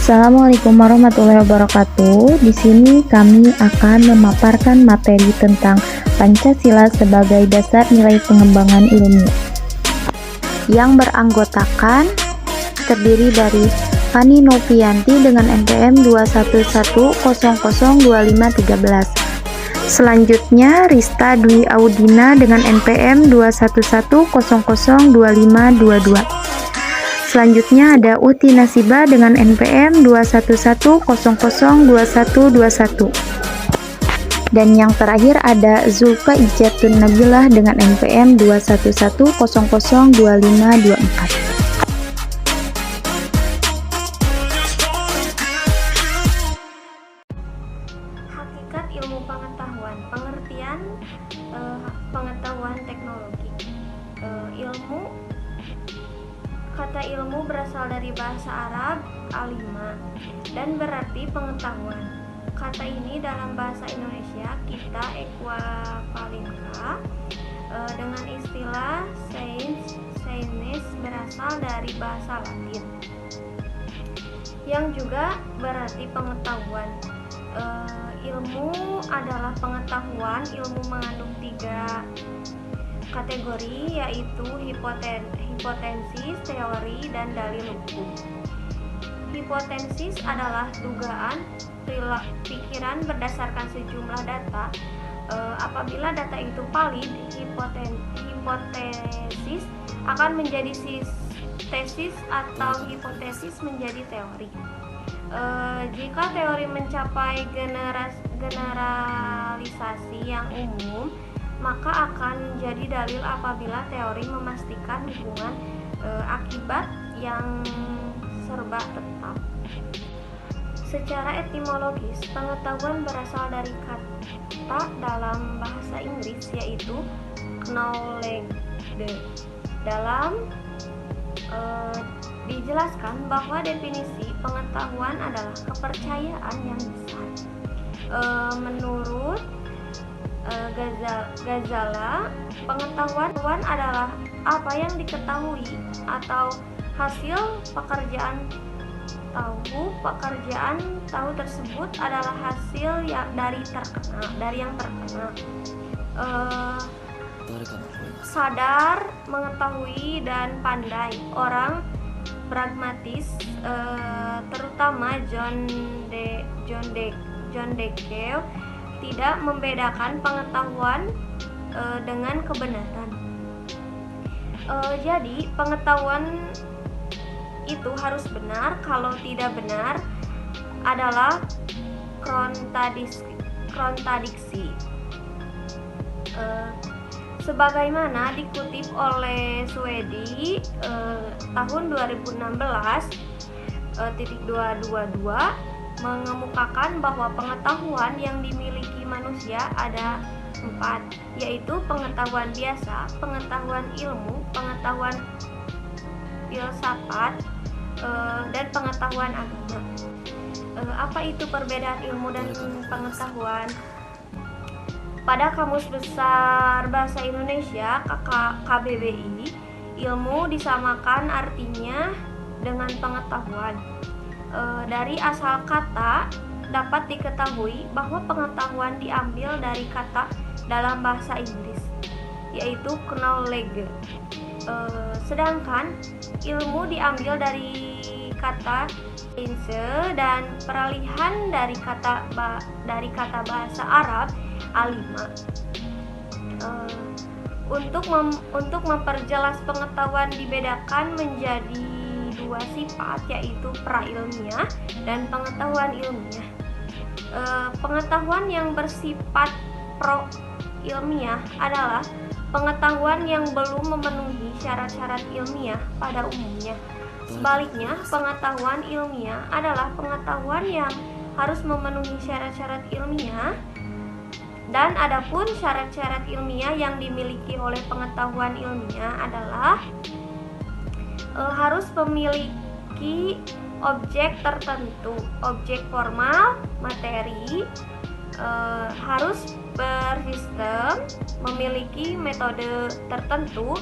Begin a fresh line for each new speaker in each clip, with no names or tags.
Assalamualaikum warahmatullahi wabarakatuh. Di sini kami akan memaparkan materi tentang Pancasila sebagai dasar nilai pengembangan ilmu yang beranggotakan terdiri dari Fani Novianti dengan NPM 211002513. Selanjutnya Rista Dwi Audina dengan NPM 211002522. Selanjutnya ada Uti Nasiba dengan NPM 211002121. Dan yang terakhir ada Zulfa Ijatun Nabilah dengan NPM 211002524.
Hakikat ilmu pengetahuan, pengertian pengetahuan teknologi. Kata ilmu berasal dari bahasa Arab alima dan berarti pengetahuan. Kata ini dalam bahasa Indonesia kita ekuivalenkan dengan istilah sains berasal dari bahasa Latin yang juga berarti pengetahuan. Ilmu adalah pengetahuan. Ilmu mengandung 3 kategori, yaitu hipotesis, teori, dan dalil hukum. Hipotesis adalah dugaan, pikiran berdasarkan sejumlah data. Apabila data itu valid, hipotesis akan menjadi tesis atau hipotesis menjadi teori. Jika teori mencapai generalisasi yang umum, maka akan menjadi dalil apabila teori memastikan hubungan akibat yang serba tetap. Secara etimologis, pengetahuan berasal dari kata dalam bahasa Inggris yaitu knowledge. Dijelaskan bahwa definisi pengetahuan adalah kepercayaan yang besar. Menurut Ghazali, pengetahuan adalah apa yang diketahui atau hasil pekerjaan tahu tersebut adalah hasil dari yang terkenal. Sadar, mengetahui, dan pandai. Orang pragmatis, terutama John Dewey, tidak membedakan pengetahuan dengan kebenaran. Jadi pengetahuan itu harus benar. Kalau tidak benar adalah kontradiksi. Sebagaimana dikutip oleh Swedi tahun 2016-222 mengemukakan bahwa pengetahuan yang dimiliki manusia ada 4, yaitu pengetahuan biasa, pengetahuan ilmu, pengetahuan filsafat, dan pengetahuan agama. Apa itu perbedaan ilmu dan pengetahuan? Pada Kamus Besar Bahasa Indonesia KBBI, ilmu disamakan artinya dengan pengetahuan. Dari asal kata dapat diketahui bahwa pengetahuan diambil dari kata dalam bahasa Inggris, yaitu knowledge. Sedangkan ilmu diambil dari kata science dan peralihan dari kata bahasa Arab alima. Untuk memperjelas pengetahuan dibedakan menjadi 2 sifat, yaitu prailmiah dan pengetahuan ilmiah. Pengetahuan yang bersifat pro-ilmiah adalah pengetahuan yang belum memenuhi syarat-syarat ilmiah pada umumnya. Sebaliknya, pengetahuan ilmiah adalah pengetahuan yang harus memenuhi syarat-syarat ilmiah. Dan adapun syarat-syarat ilmiah yang dimiliki oleh pengetahuan ilmiah adalah harus memiliki objek tertentu, objek formal, materi, harus bersistem, memiliki metode tertentu,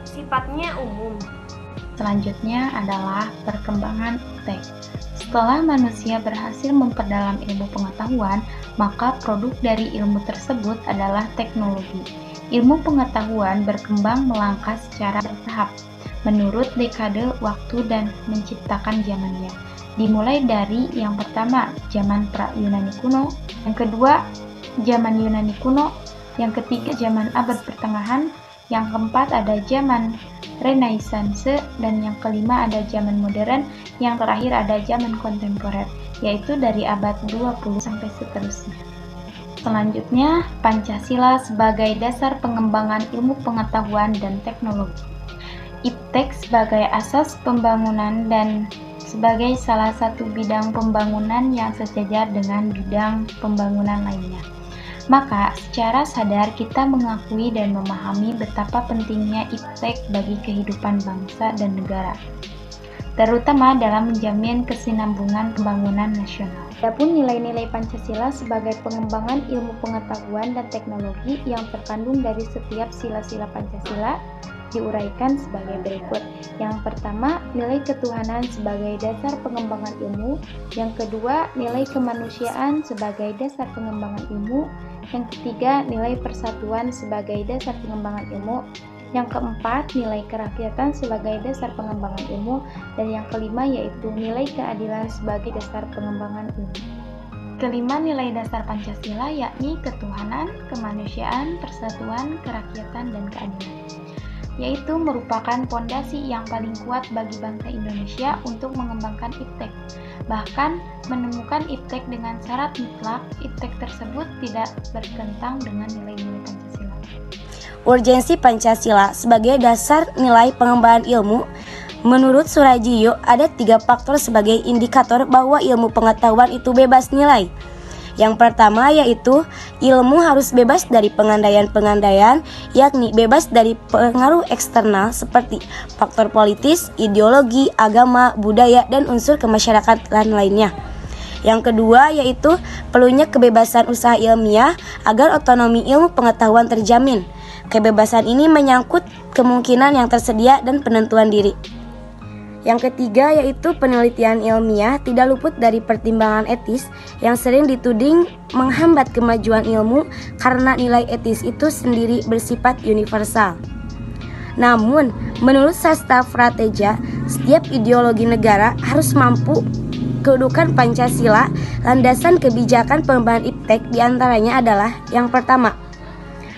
sifatnya umum.
Selanjutnya adalah perkembangan iptek. Setelah manusia berhasil memperdalam ilmu pengetahuan, maka produk dari ilmu tersebut adalah teknologi. Ilmu pengetahuan berkembang melangkah secara bertahap menurut dekade waktu dan menciptakan zamannya. Dimulai dari yang pertama, zaman pra-Yunani kuno, yang kedua, zaman Yunani kuno, yang ketiga, zaman abad pertengahan, yang keempat ada zaman Renaissance, dan yang kelima ada zaman modern, yang terakhir ada zaman kontemporer, yaitu dari abad 20 sampai seterusnya. Selanjutnya, Pancasila sebagai dasar pengembangan ilmu pengetahuan dan teknologi. Iptek sebagai asas pembangunan dan sebagai salah satu bidang pembangunan yang sejajar dengan bidang pembangunan lainnya. Maka, secara sadar kita mengakui dan memahami betapa pentingnya iptek bagi kehidupan bangsa dan negara, terutama dalam menjamin kesinambungan pembangunan nasional. Adapun nilai-nilai Pancasila sebagai pengembangan ilmu pengetahuan dan teknologi yang terkandung dari setiap sila-sila Pancasila diuraikan sebagai berikut. Yang pertama, nilai ketuhanan sebagai dasar pengembangan ilmu. Yang kedua, nilai kemanusiaan sebagai dasar pengembangan ilmu. Yang ketiga, nilai persatuan sebagai dasar pengembangan ilmu. Yang keempat, nilai kerakyatan sebagai dasar pengembangan ilmu. Dan yang kelima yaitu nilai keadilan sebagai dasar pengembangan ilmu. Kelima nilai dasar Pancasila yakni ketuhanan, kemanusiaan, persatuan, kerakyatan, dan keadilan, yaitu merupakan pondasi yang paling kuat bagi bangsa Indonesia untuk mengembangkan iptek. Bahkan menemukan iptek dengan syarat mutlak, iptek tersebut tidak bertentang dengan nilai-nilai Pancasila.
Urgensi Pancasila sebagai dasar nilai pengembangan ilmu. Menurut Surajio, ada 3 faktor sebagai indikator bahwa ilmu pengetahuan itu bebas nilai. Yang pertama yaitu ilmu harus bebas dari pengandaian-pengandaian, yakni bebas dari pengaruh eksternal seperti faktor politis, ideologi, agama, budaya, dan unsur kemasyarakatan lainnya. Yang kedua yaitu perlunya kebebasan usaha ilmiah agar otonomi ilmu pengetahuan terjamin. Kebebasan ini menyangkut kemungkinan yang tersedia dan penentuan diri. Yang ketiga yaitu penelitian ilmiah tidak luput dari pertimbangan etis yang sering dituding menghambat kemajuan ilmu karena nilai etis itu sendiri bersifat universal. Namun, menurut sastra Prateja, setiap ideologi negara harus mampu kedudukan Pancasila. Landasan kebijakan pengembangan iptek diantaranya adalah yang pertama,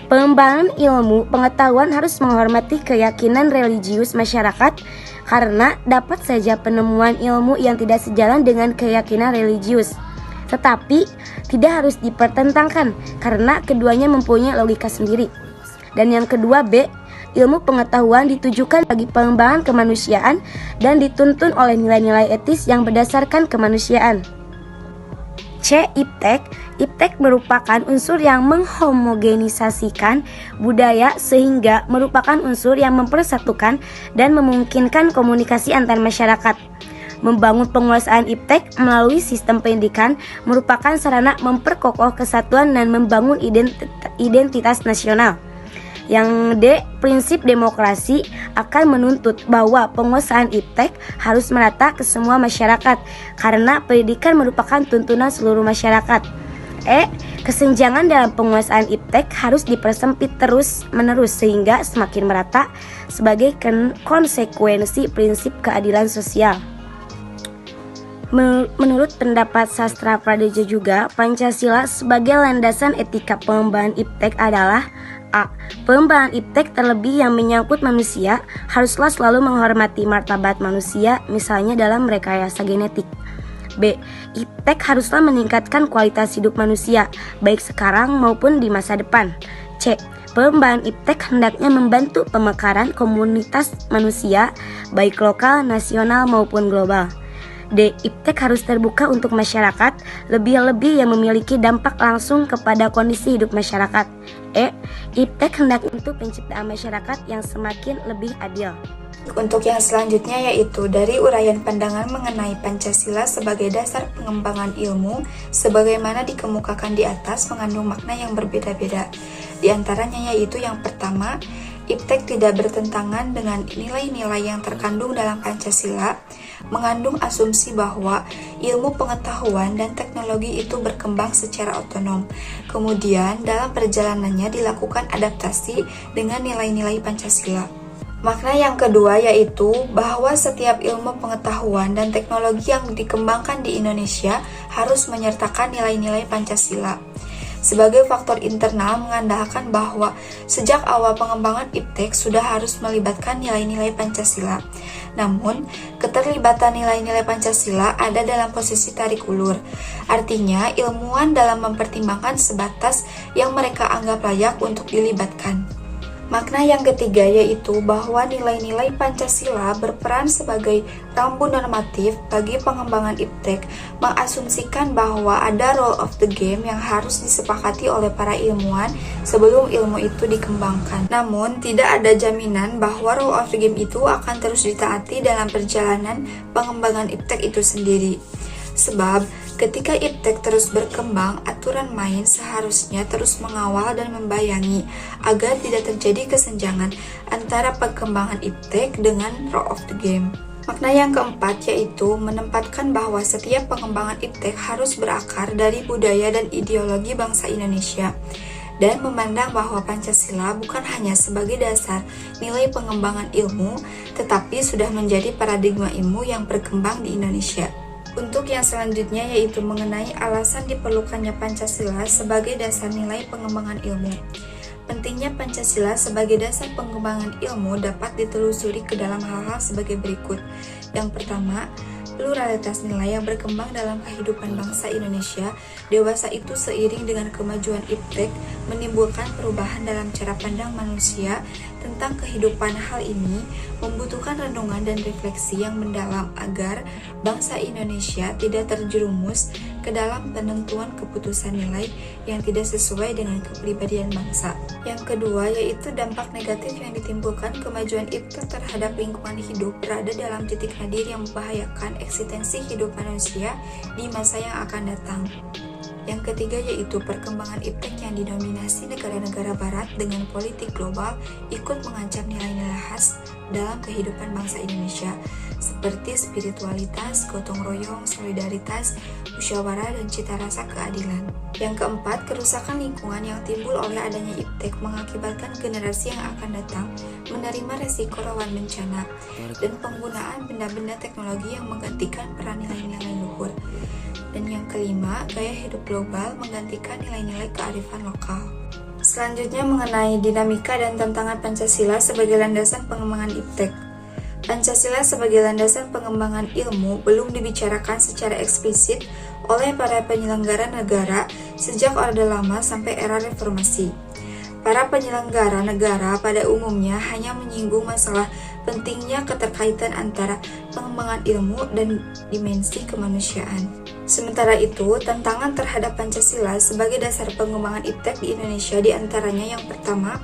pengembangan ilmu pengetahuan harus menghormati keyakinan religius masyarakat karena dapat saja penemuan ilmu yang tidak sejalan dengan keyakinan religius, tetapi tidak harus dipertentangkan karena keduanya mempunyai logika sendiri. Dan yang kedua B, ilmu pengetahuan ditujukan bagi pengembangan kemanusiaan dan dituntun oleh nilai-nilai etis yang berdasarkan kemanusiaan. C. Iptek. Iptek merupakan unsur yang menghomogenisasikan budaya sehingga merupakan unsur yang mempersatukan dan memungkinkan komunikasi antar masyarakat. Membangun penguasaan iptek melalui sistem pendidikan merupakan sarana memperkokoh kesatuan dan membangun identitas nasional. Yang D. Prinsip demokrasi akan menuntut bahwa penguasaan iptek harus merata ke semua masyarakat karena pendidikan merupakan tuntunan seluruh masyarakat. E. Kesenjangan dalam penguasaan iptek harus dipersempit terus-menerus sehingga semakin merata sebagai konsekuensi prinsip keadilan sosial. Menurut pendapat sastra Pradeja juga, Pancasila sebagai landasan etika pengembangan iptek adalah A. Pengembangan iptek terlebih yang menyangkut manusia haruslah selalu menghormati martabat manusia, misalnya dalam rekayasa genetik. B. Iptek haruslah meningkatkan kualitas hidup manusia, baik sekarang maupun di masa depan. C. Pengembangan iptek hendaknya membantu pemekaran komunitas manusia, baik lokal, nasional maupun global. D. Iptek harus terbuka untuk masyarakat, lebih-lebih yang memiliki dampak langsung kepada kondisi hidup masyarakat. E. Iptek hendak untuk penciptaan masyarakat yang semakin lebih adil.
Untuk yang selanjutnya yaitu dari uraian pandangan mengenai Pancasila sebagai dasar pengembangan ilmu sebagaimana dikemukakan di atas mengandung makna yang berbeda-beda. Di antaranya yaitu yang pertama, Iptek tidak bertentangan dengan nilai-nilai yang terkandung dalam Pancasila, mengandung asumsi bahwa ilmu pengetahuan dan teknologi itu berkembang secara otonom. Kemudian, dalam perjalanannya dilakukan adaptasi dengan nilai-nilai Pancasila. Makna yang kedua yaitu bahwa setiap ilmu pengetahuan dan teknologi yang dikembangkan di Indonesia harus menyertakan nilai-nilai Pancasila. Sebagai faktor internal mengandalkan bahwa sejak awal pengembangan Iptek sudah harus melibatkan nilai-nilai Pancasila. Namun, keterlibatan nilai-nilai Pancasila ada dalam posisi tarik ulur. Artinya, ilmuwan dalam mempertimbangkan sebatas yang mereka anggap layak untuk dilibatkan. Makna yang ketiga yaitu bahwa nilai-nilai Pancasila berperan sebagai rambu normatif bagi pengembangan Iptek, mengasumsikan bahwa ada rule of the game yang harus disepakati oleh para ilmuwan sebelum ilmu itu dikembangkan. Namun, tidak ada jaminan bahwa rule of the game itu akan terus ditaati dalam perjalanan pengembangan Iptek itu sendiri. Sebab, ketika Iptek terus berkembang, aturan main seharusnya terus mengawal dan membayangi agar tidak terjadi kesenjangan antara perkembangan Iptek dengan rule of the game. Makna yang keempat yaitu menempatkan bahwa setiap pengembangan Iptek harus berakar dari budaya dan ideologi bangsa Indonesia dan memandang bahwa Pancasila bukan hanya sebagai dasar nilai pengembangan ilmu, tetapi sudah menjadi paradigma ilmu yang berkembang di Indonesia. Untuk yang selanjutnya yaitu mengenai alasan diperlukannya Pancasila sebagai dasar nilai pengembangan ilmu. Pentingnya Pancasila sebagai dasar pengembangan ilmu dapat ditelusuri ke dalam hal-hal sebagai berikut. Yang pertama, pluralitas nilai yang berkembang dalam kehidupan bangsa Indonesia dewasa itu seiring dengan kemajuan Iptek menimbulkan perubahan dalam cara pandang manusia tentang kehidupan. Hal ini membutuhkan renungan dan refleksi yang mendalam agar bangsa Indonesia tidak terjerumus ke dalam penentuan keputusan nilai yang tidak sesuai dengan kepribadian bangsa. Yang kedua yaitu dampak negatif yang ditimbulkan kemajuan Iptek terhadap lingkungan hidup berada dalam titik nadir yang membahayakan eksistensi hidup manusia di masa yang akan datang. Yang ketiga yaitu perkembangan Iptek yang didominasi negara-negara barat dengan politik global ikut mengancam nilai-nilai khas dalam kehidupan bangsa Indonesia seperti spiritualitas, gotong royong, solidaritas, musyawarah, dan cita rasa keadilan. Yang keempat, kerusakan lingkungan yang timbul oleh adanya Iptek mengakibatkan generasi yang akan datang menerima resiko rawan bencana dan penggunaan benda-benda teknologi yang menggantikan peran nilai-nilai luhur. Dan yang kelima, gaya hidup global menggantikan nilai-nilai kearifan lokal. Selanjutnya mengenai dinamika dan tantangan Pancasila sebagai landasan pengembangan Iptek. Pancasila sebagai landasan pengembangan ilmu belum dibicarakan secara eksplisit oleh para penyelenggara negara sejak Orde Lama sampai era Reformasi. Para penyelenggara negara pada umumnya hanya menyinggung masalah pentingnya keterkaitan antara pengembangan ilmu dan dimensi kemanusiaan. Sementara itu, tantangan terhadap Pancasila sebagai dasar pengembangan Iptek di Indonesia diantaranya yang pertama,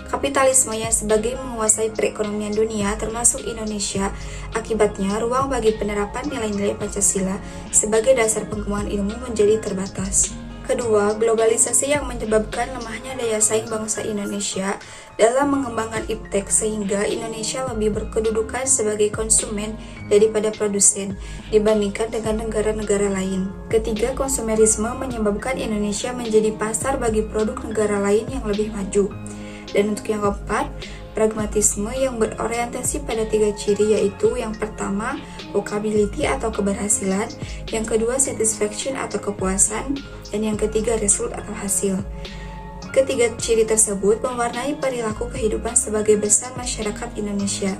kapitalisme yang sebagai menguasai perekonomian dunia termasuk Indonesia. Akibatnya, ruang bagi penerapan nilai-nilai Pancasila sebagai dasar pengembangan ilmu menjadi terbatas. Kedua, globalisasi yang menyebabkan lemahnya daya saing bangsa Indonesia dalam mengembangkan Iptek sehingga Indonesia lebih berkedudukan sebagai konsumen daripada produsen dibandingkan dengan negara-negara lain. Ketiga, konsumerisme menyebabkan Indonesia menjadi pasar bagi produk negara lain yang lebih maju. Dan untuk yang keempat, pragmatisme yang berorientasi pada 3 ciri yaitu yang pertama, workability atau keberhasilan, yang kedua, satisfaction atau kepuasan, dan yang ketiga, result atau hasil. Ketiga ciri tersebut mewarnai perilaku kehidupan sebagai besar masyarakat Indonesia.